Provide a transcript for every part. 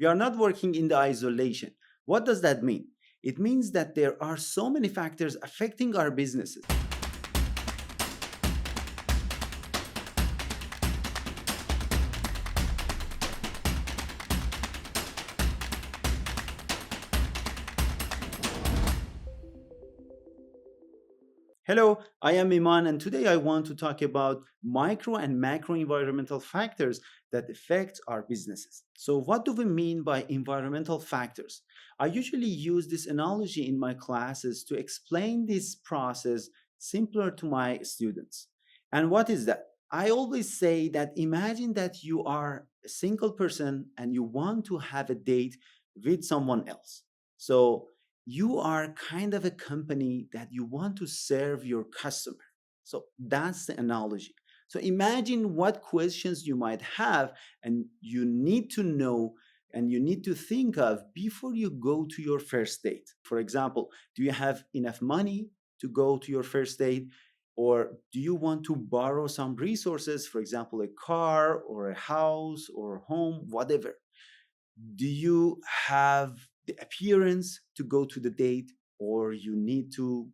We are not working in the isolation. What does that mean? It means that there are so many factors affecting our businesses. Hello, I am Iman, and today I want to talk about micro and macro environmental factors that affect our businesses. So, what do we mean by environmental factors? I usually use this analogy in my classes to explain this process simpler to my students. And what is that? I always say that imagine that you are a single person and you want to have a date with someone else. So, you are kind of a company that you want to serve your customer. So that's the analogy. So imagine what questions you might have and you need to know and you need to think of before you go to your first date. For example, do you have enough money to go to your first date? Or do you want to borrow some resources, for example, a car or a house or a home, whatever? Do you have the appearance to go to the date, or you need to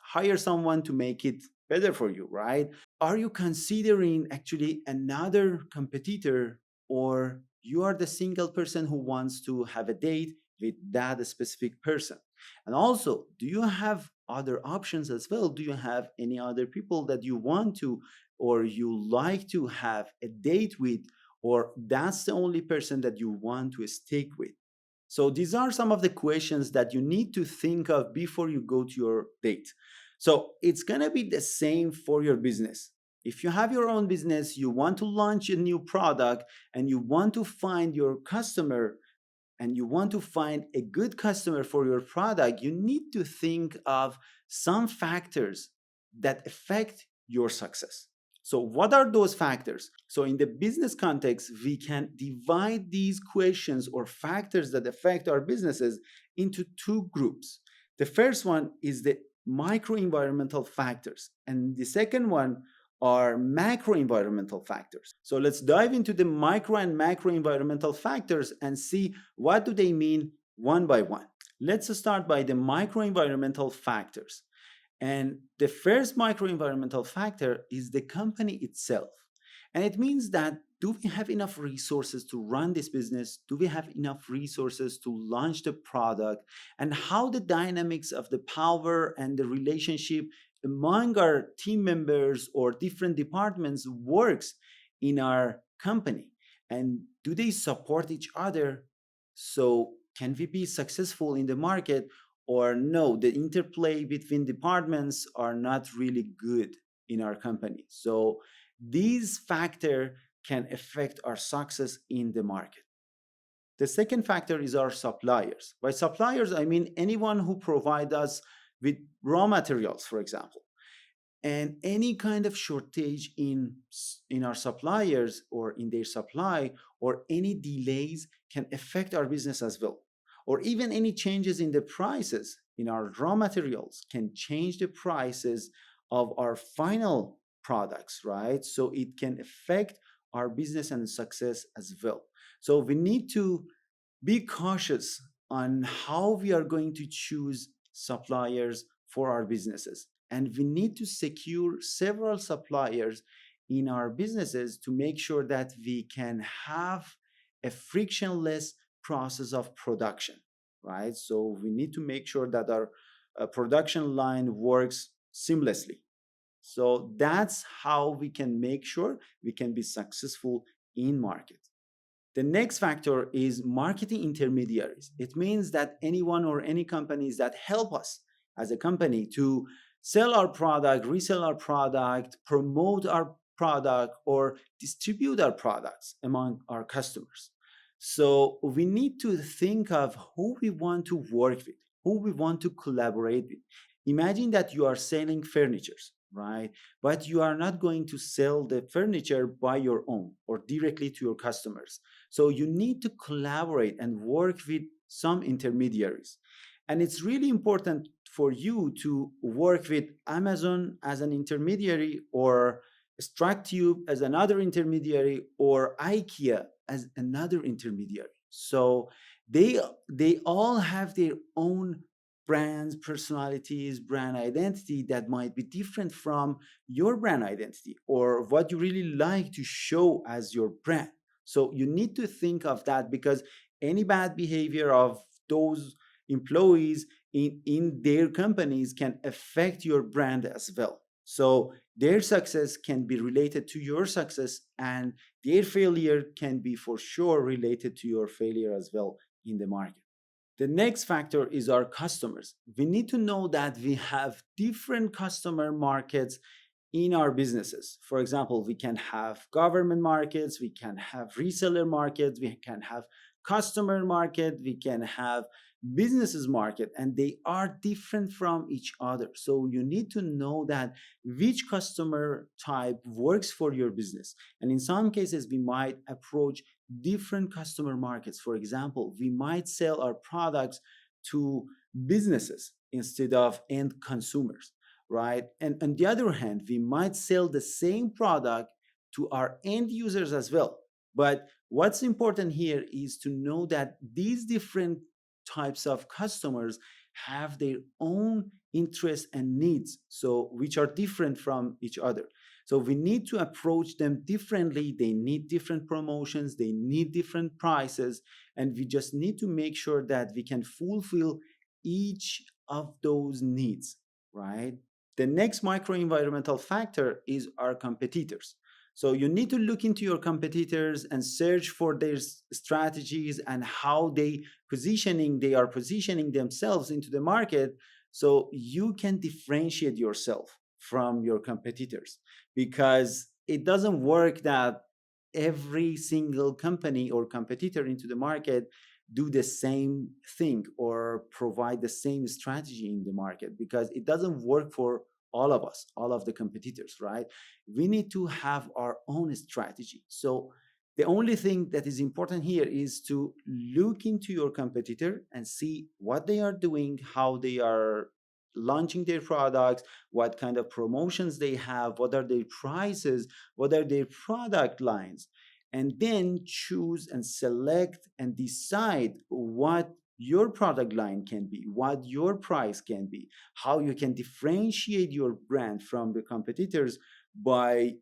hire someone to make it better for you, right? Are you considering actually another competitor, or you are the single person who wants to have a date with that specific person? And also, do you have other options as well? Do you have any other people that you want to or you like to have a date with, or that's the only person that you want to stick with? So these are some of the questions that you need to think of before you go to your date. So it's going to be the same for your business. If you have your own business, you want to launch a new product and you want to find your customer and you want to find a good customer for your product, you need to think of some factors that affect your success. So, what are those factors? So, in the business context, we can divide these questions or factors that affect our businesses into two groups. The first one is the microenvironmental factors, and the second one are macroenvironmental factors. So let's dive into the micro and macroenvironmental factors and see what do they mean one by one. Let's start by the microenvironmental factors. And the first microenvironmental factor is the company itself. And it means that do we have enough resources to run this business? Do we have enough resources to launch the product? And how the dynamics of the power and the relationship among our team members or different departments works in our company? And do they support each other? So can we be successful in the market, or no, the interplay between departments are not really good in our company? So these factors can affect our success in the market. The second factor is our suppliers. By suppliers, I mean anyone who provides us with raw materials, for example. And any kind of shortage in our suppliers or in their supply, or any delays can affect our business as well. Or even any changes in the prices in our raw materials can change the prices of our final products, right? So it can affect our business and success as well. So we need to be cautious on how we are going to choose suppliers for our businesses. And we need to secure several suppliers in our businesses to make sure that we can have a frictionless process of production, right? So we need to make sure that our production line works seamlessly. So that's how we can make sure we can be successful in market. The next factor is marketing intermediaries. It means that anyone or any companies that help us as a company to sell our product, resell our product, promote our product, or distribute our products among our customers. So we need to think of who we want to work with, who we want to collaborate with. Imagine that you are selling furnitures, right? But you are not going to sell the furniture by your own or directly to your customers. So you need to collaborate and work with some intermediaries. And it's really important for you to work with Amazon as an intermediary, or StructTube as another intermediary, or IKEA as another intermediary. So they they all have their own brands, personalities, brand identity that might be different from your brand identity or what you really like to show as your brand. So you need to think of that, because any bad behavior of those employees in their companies can affect your brand as well. So their success can be related to your success, and their failure can be for sure related to your failure as well in the market. The next factor is our customers. We need to know that we have different customer markets in our businesses. For example, we can have government markets, we can have reseller markets, we can have customer market, we can have businesses market, and they are different from each other. So you need to know that which customer type works for your business. And in some cases, we might approach different customer markets. For example, we might sell our products to businesses instead of end consumers, right? And on the other hand, we might sell the same product to our end users as well. But what's important here is to know that these different types of customers have their own interests and needs, so which are different from each other. So we need to approach them differently. They need different promotions, they need different prices, and we just need to make sure that we can fulfill each of those needs, right? The next microenvironmental factor is our competitors. So you need to look into your competitors and search for their strategies and how they are positioning themselves into the market, so you can differentiate yourself from your competitors. Because it doesn't work that every single company or competitor into the market do the same thing or provide the same strategy in the market, because it doesn't work for all of us, all of the competitors, right? We need to have our own strategy. So the only thing that is important here is to look into your competitor and see what they are doing, how they are launching their products, what kind of promotions they have, what are their prices, what are their product lines, and then choose and select and decide what your product line can be, what your price can be, how you can differentiate your brand from the competitors by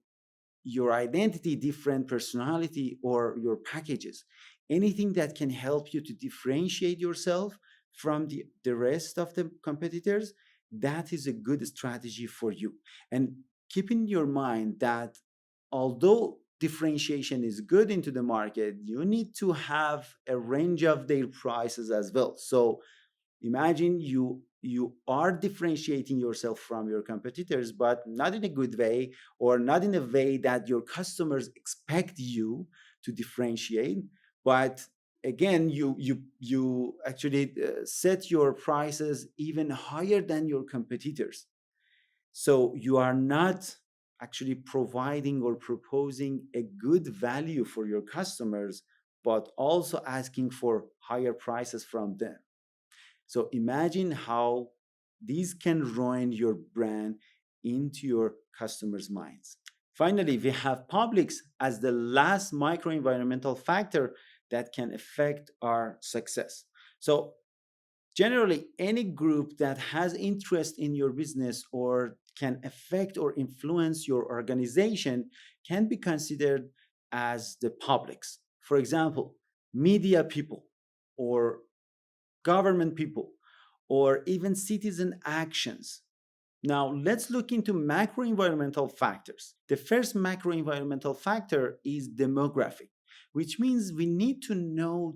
your identity, different personality, or your packages. Anything that can help you to differentiate yourself from the rest of the competitors, that is a good strategy for you. And keep in your mind that although differentiation is good into the market, you need to have a range of their prices as well. So imagine you are differentiating yourself from your competitors, but not in a good way, or not in a way that your customers expect you to differentiate. But again, you actually set your prices even higher than your competitors. So you are not actually providing or proposing a good value for your customers, but also asking for higher prices from them. So imagine how these can ruin your brand into your customers' minds. Finally, we have publics as the last microenvironmental factor that can affect our success. So generally, any group that has interest in your business or can affect or influence your organization can be considered as the publics. For example, media people, or government people, or even citizen actions. Now, let's look into macroenvironmental factors. The first macroenvironmental factor is demographic, which means we need to know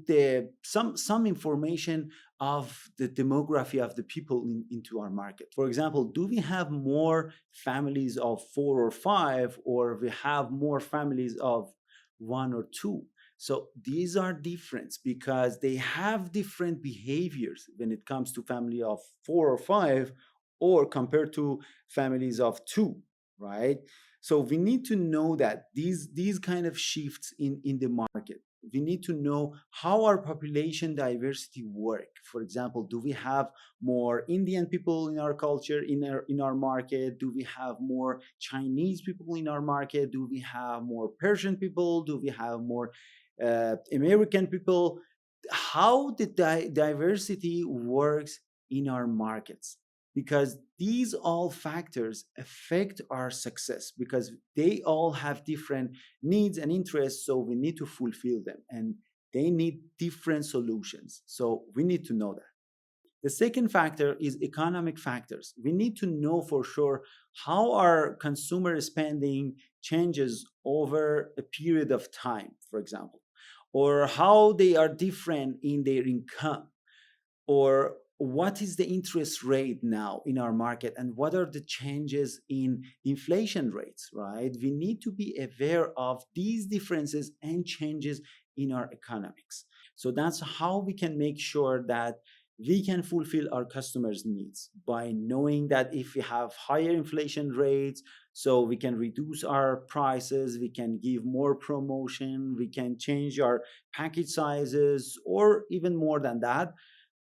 some information of the demography of the people into our market. For example, do we have more families of four or five, or we have more families of one or two? So these are different because they have different behaviors when it comes to family of four or five, or compared to families of two, right? So we need to know that these kind of shifts in the market. We need to know how our population diversity work. For example, do we have more Indian people in our culture, in our market? Do we have more Chinese people in our market? Do we have more Persian people? Do we have more American people? how the diversity works in our markets, because these all factors affect our success, because they all have different needs and interests, so we need to fulfill them, and they need different solutions, so we need to know that. The second factor is economic factors. We need to know for sure how our consumer spending changes over a period of time, for example, or how they are different in their income, or what is the interest rate now in our market, and what are the changes in inflation rates, right? We need to be aware of these differences and changes in our economics. So that's how we can make sure that we can fulfill our customers needs, by knowing that if we have higher inflation rates, so we can reduce our prices, we can give more promotion, we can change our package sizes, or even more than that.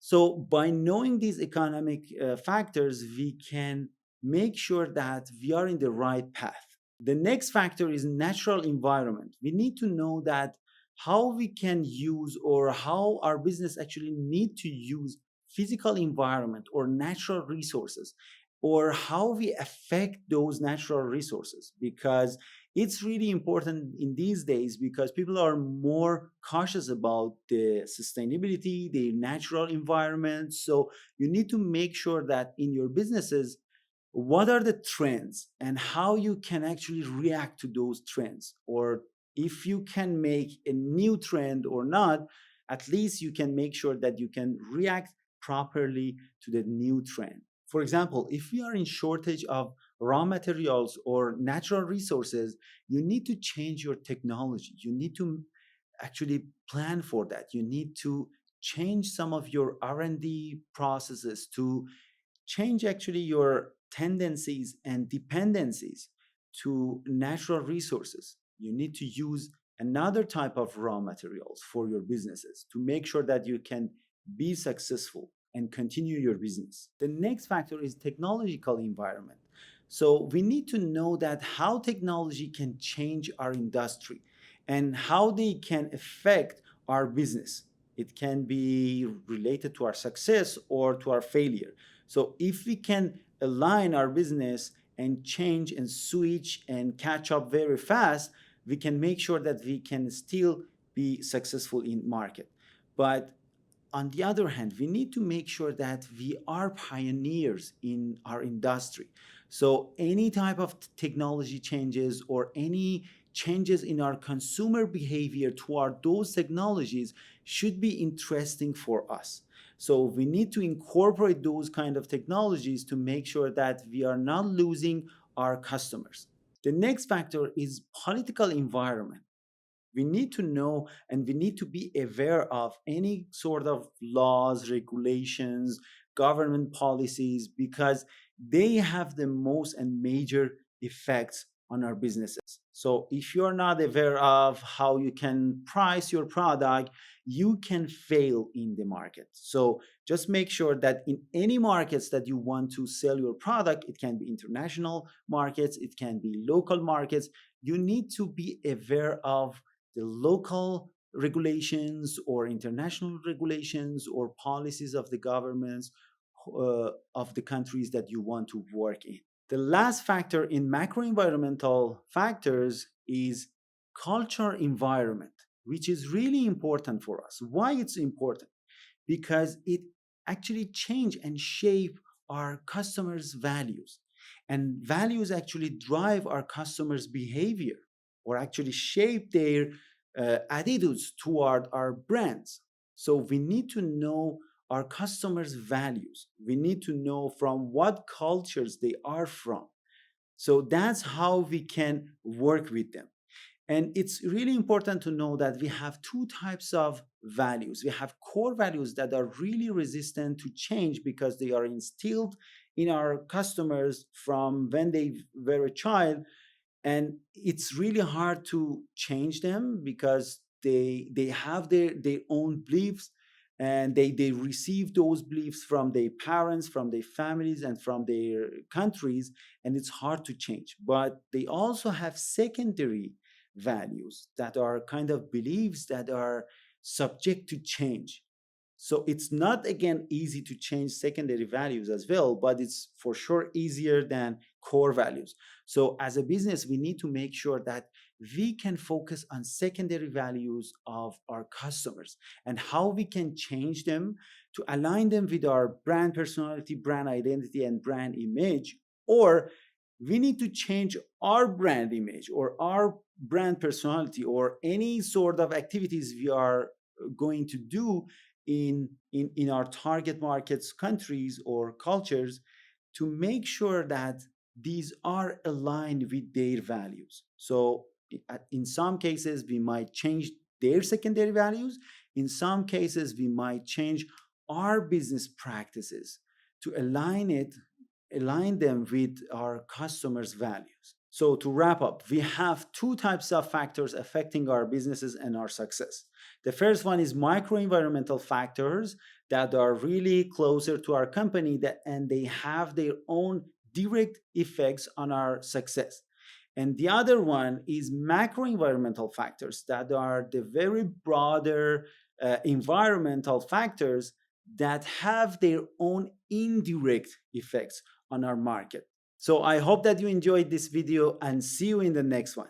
So, by knowing these economic factors, we can make sure that we are in the right path. The next factor is natural environment. We need to know that how we can use, or how our business actually need to use physical environment or natural resources, or how we affect those natural resources, because it's really important in these days, because people are more cautious about the sustainability, the natural environment. So you need to make sure that in your businesses, what are the trends and how you can actually react to those trends, or if you can make a new trend or not, at least you can make sure that you can react properly to the new trend. For example, if we are in shortage of raw materials or natural resources, you need to change your technology. You need to actually plan for that. You need to change some of your R&D processes to change actually your tendencies and dependencies to natural resources. You need to use another type of raw materials for your businesses to make sure that you can be successful and continue your business. The next factor is technological environment. So we need to know that how technology can change our industry and how they can affect our business. It can be related to our success or to our failure. So if we can align our business and change and switch and catch up very fast, we can make sure that we can still be successful in market. But on the other hand, we need to make sure that we are pioneers in our industry. So any type of technology changes or any changes in our consumer behavior toward those technologies should be interesting for us. So we need to incorporate those kind of technologies to make sure that we are not losing our customers. The next factor is political environment. We need to know and we need to be aware of any sort of laws, regulations, government policies, because they have the most and major effects on our businesses. So if you're not aware of how you can price your product, you can fail in the market. So just make sure that in any markets that you want to sell your product, it can be international markets, it can be local markets, you need to be aware of the local regulations or international regulations or policies of the governments of the countries that you want to work in. The last factor in macroenvironmental factors is culture environment, which is really important for us. Why it's important? Because it actually change and shape our customers' values. And values actually drive our customers' behavior, or actually shape their attitudes toward our brands. So we need to know our customers' values. We need to know from what cultures they are from. So that's how we can work with them. And it's really important to know that we have two types of values. We have core values that are really resistant to change because they are instilled in our customers from when they were a child, and it's really hard to change them because they have their own beliefs, and they receive those beliefs from their parents, from their families, and from their countries, and it's hard to change. But they also have secondary values that are kind of beliefs that are subject to change. So it's not again easy to change secondary values as well, but it's for sure easier than core values. So as a business, we need to make sure that we can focus on secondary values of our customers and how we can change them to align them with our brand personality, brand identity, and brand image. Or we need to change our brand image or our brand personality or any sort of activities we are going to do in our target markets, countries, or cultures to make sure that these are aligned with their values. So, in some cases, we might change their secondary values. In some cases, we might change our business practices to align them with our customers' values. So, to wrap up, we have two types of factors affecting our businesses and our success. The first one is microenvironmental factors that are really closer to our company and they have their own direct effects on our success. And the other one is macroenvironmental factors that are the very broader environmental factors that have their own indirect effects on our market. So I hope that you enjoyed this video and see you in the next one.